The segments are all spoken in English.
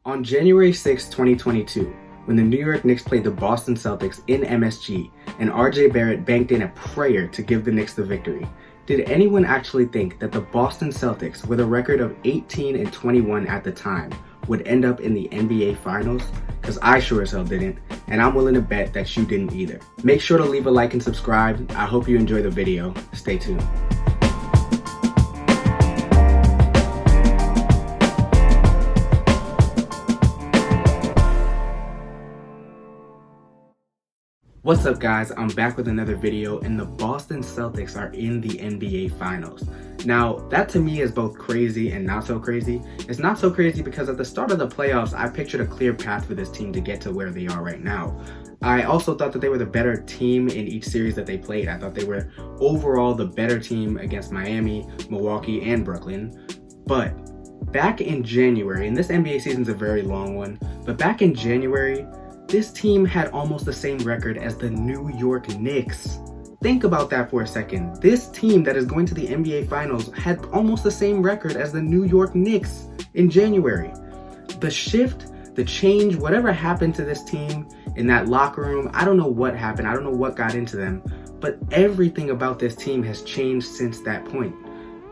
On January 6, 2022, when the New York Knicks played the Boston Celtics in MSG and RJ Barrett banked in a prayer to give the Knicks the victory, did anyone actually think that the Boston Celtics, with a record of 18-21 at the time, would end up in the NBA Finals? Because I sure as hell didn't, and I'm willing to bet that you didn't either. Make sure to leave a like and subscribe. I hope you enjoy the video. Stay tuned. What's up guys, I'm back with another video and the Boston Celtics are in the NBA Finals. Now that to me is both crazy and not so crazy. It's not so crazy because at the start of the playoffs I pictured a clear path for this team to get to where they are right now. I also thought that they were the better team in each series that they played. I thought they were overall the better team against Miami, Milwaukee, and Brooklyn. But back in January, and this NBA season's a very long one, but back in January, this team had almost the same record as the New York Knicks. Think about that for a second. This team that is going to the NBA Finals had almost the same record as the New York Knicks in January. The shift, the change, whatever happened to this team in that locker room, I don't know what happened. I don't know what got into them, but everything about this team has changed since that point.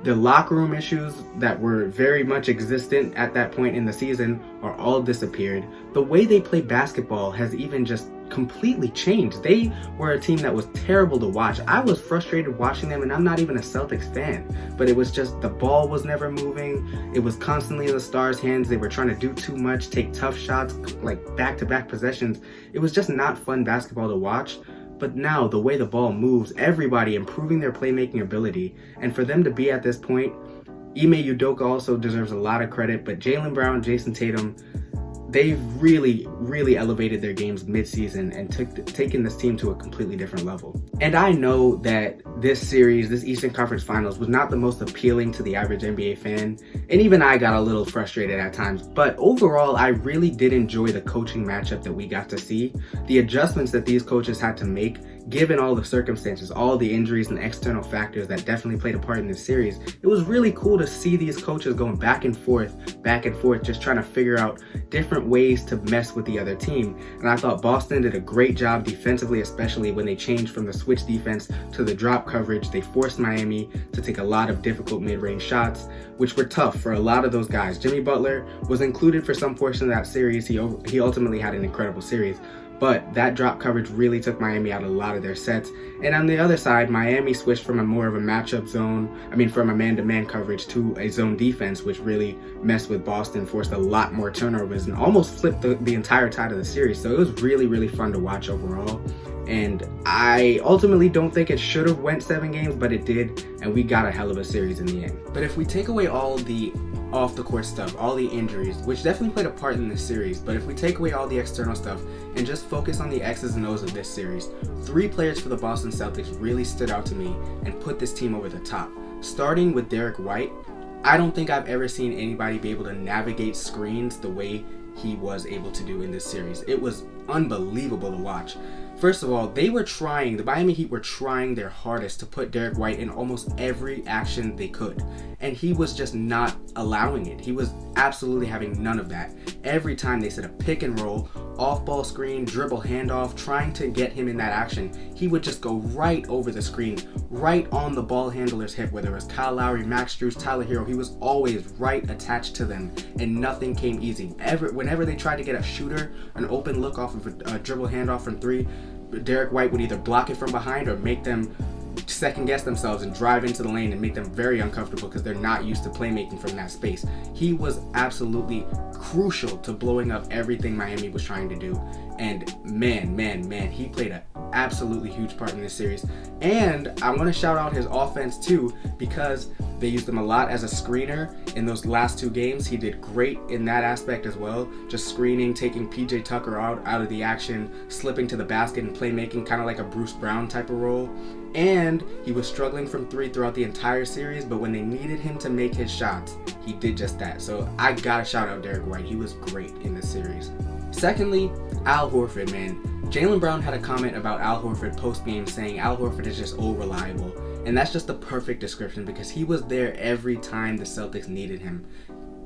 The locker room issues that were very much existent at that point in the season are all disappeared. The way they play basketball has even just completely changed. They were a team that was terrible to watch. I was frustrated watching them, and I'm not even a Celtics fan, but it was just the ball was never moving. It was constantly in the Stars' hands. They were trying to do too much, take tough shots, like back-to-back possessions. It was just not fun basketball to watch. But now, the way the ball moves, everybody improving their playmaking ability, and for them to be at this point, Ime Udoka also deserves a lot of credit, but Jaylen Brown, Jason Tatum, they've really elevated their games mid-season and taken this team to a completely different level. And I know that this series, this Eastern Conference Finals, was not the most appealing to the average NBA fan, and even I got a little frustrated at times, but overall, I really did enjoy the coaching matchup that we got to see. The adjustments that these coaches had to make, given all the circumstances, all the injuries and external factors that definitely played a part in this series, it was really cool to see these coaches going back and forth, just trying to figure out different ways to mess with the other team. And I thought Boston did a great job defensively, especially when they changed from the switch defense to the drop coverage. They forced Miami to take a lot of difficult mid-range shots, which were tough for a lot of those guys. Jimmy Butler was included for some portion of that series. He ultimately had an incredible series. But that drop coverage really took Miami out of a lot of their sets. And on the other side, Miami switched from from a man-to-man coverage to a zone defense, which really messed with Boston, forced a lot more turnovers, and almost flipped the entire tide of the series. So it was really fun to watch overall. And I ultimately don't think it should have went 7 games, but it did, and we got a hell of a series in the end. But if we take away all the off-the-court stuff, all the injuries, which definitely played a part in this series, but if we take away all the external stuff and just focus on the X's and O's of this series, 3 players for the Boston Celtics really stood out to me and put this team over the top. Starting with Derek White, I don't think I've ever seen anybody be able to navigate screens the way he was able to do in this series. It was unbelievable to watch. First of all, the Miami Heat were trying their hardest to put Derek White in almost every action they could, and he was just not allowing it. He was absolutely having none of that. Every time they set a pick and roll, off-ball screen, dribble handoff, trying to get him in that action, he would just go right over the screen, right on the ball handler's hip, whether it was Kyle Lowry, Max Strus, Tyler Hero. He was always right attached to them, and nothing came easy. Whenever they tried to get a shooter, an open look off of a dribble handoff from 3, Derek White would either block it from behind or make them second guess themselves and drive into the lane and make them very uncomfortable because they're not used to playmaking from that space. He was absolutely crucial to blowing up everything Miami was trying to do. And man, he played an absolutely huge part in this series. And I want to shout out his offense too, because they used him a lot as a screener in those last 2 games. He did great in that aspect as well, just screening, taking PJ Tucker out of the action, slipping to the basket and playmaking, kind of like a Bruce Brown type of role. And he was struggling from 3 throughout the entire series, but when they needed him to make his shots, he did just that. So I gotta shout out Derek White. He was great in this series. Secondly, Al Horford, man. Jaylen Brown had a comment about Al Horford post-game saying Al Horford is just old reliable. And that's just the perfect description because he was there every time the Celtics needed him.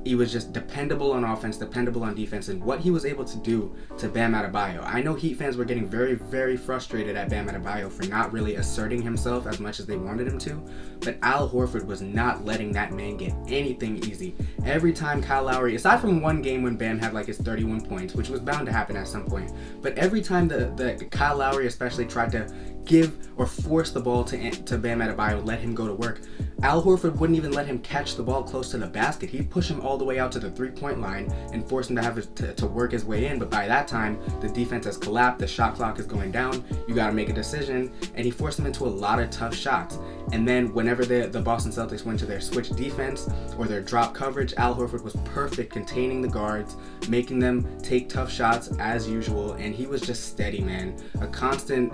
He was just dependable on offense, dependable on defense, and what he was able to do to Bam Adebayo. I know Heat fans were getting very, very frustrated at Bam Adebayo for not really asserting himself as much as they wanted him to, but Al Horford was not letting that man get anything easy. Every time Kyle Lowry, aside from one game when Bam had like his 31 points, which was bound to happen at some point, but every time the Kyle Lowry especially tried to give or force the ball to Bam Adebayo, let him go to work, Al Horford wouldn't even let him catch the ball close to the basket. He'd push him all the way out to the three-point line and force him to have to work his way in. But by that time, the defense has collapsed, the shot clock is going down, you got to make a decision, and he forced him into a lot of tough shots. And then whenever the Boston Celtics went to their switch defense or their drop coverage, Al Horford was perfect containing the guards, making them take tough shots as usual, and he was just steady, man. A constant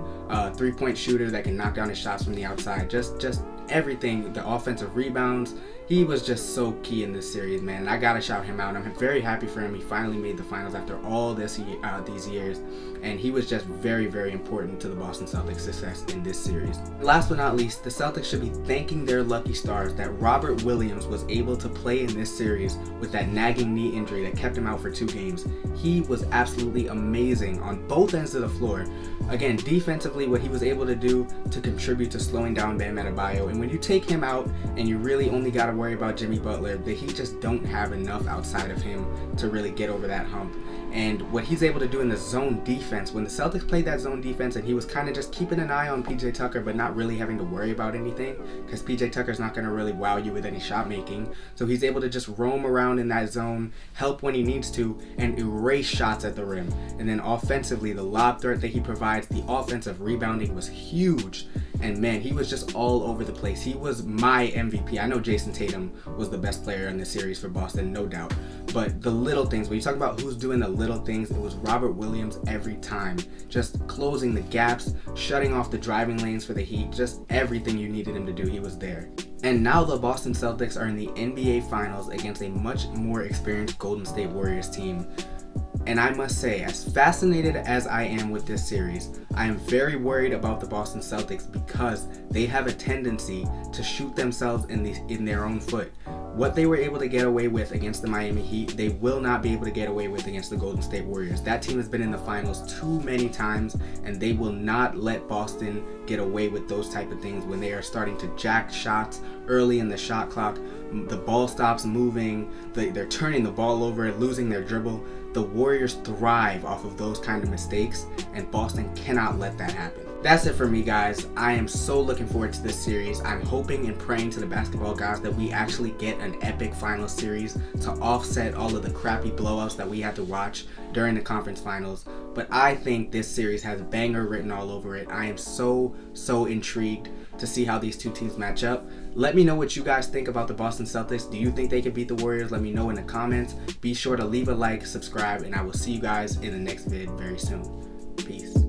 three-point shooter that can knock down his shots from the outside. Just everything, the offensive rebounds. He was just so key in this series, man. And I gotta shout him out. I'm very happy for him. He finally made the finals after all these years, and he was just very, very important to the Boston Celtics' success in this series. Last but not least, the Celtics should be thanking their lucky stars that Robert Williams was able to play in this series with that nagging knee injury that kept him out for 2 games. He was absolutely amazing on both ends of the floor. Again, defensively, what he was able to do to contribute to slowing down Bam Adebayo. And when you take him out and you really only got to worry about Jimmy Butler, the Heat just don't have enough outside of him to really get over that hump. And what he's able to do in the zone defense, when the Celtics played that zone defense and he was kind of just keeping an eye on PJ Tucker but not really having to worry about anything, because PJ Tucker's not going to really wow you with any shot making, so he's able to just roam around in that zone, help when he needs to, and erase shots at the rim. And then offensively, the lob threat that he provides, the offensive rebounding was huge. And man, he was just all over the place. He was my MVP. I know Jason Tatum was the best player in the series for Boston, no doubt. But the little things, when you talk about who's doing the little things, it was Robert Williams every time. Just closing the gaps, shutting off the driving lanes for the Heat, just everything you needed him to do, he was there. And now the Boston Celtics are in the NBA Finals against a much more experienced Golden State Warriors team. And I must say, as fascinated as I am with this series, I am very worried about the Boston Celtics because they have a tendency to shoot themselves in their own foot. What they were able to get away with against the Miami Heat, they will not be able to get away with against the Golden State Warriors. That team has been in the finals too many times, and they will not let Boston get away with those type of things when they are starting to jack shots early in the shot clock. The ball stops moving, they're turning the ball over, losing their dribble. The Warriors thrive off of those kind of mistakes, and Boston cannot let that happen. That's it for me, guys. I am so looking forward to this series. I'm hoping and praying to the basketball gods that we actually get an epic finals series to offset all of the crappy blowouts that we had to watch during the conference finals. But I think this series has banger written all over it. I am so intrigued to see how these two teams match up. Let me know what you guys think about the Boston Celtics. Do you think they can beat the Warriors? Let me know in the comments. Be sure to leave a like, subscribe, and I will see you guys in the next vid very soon. Peace.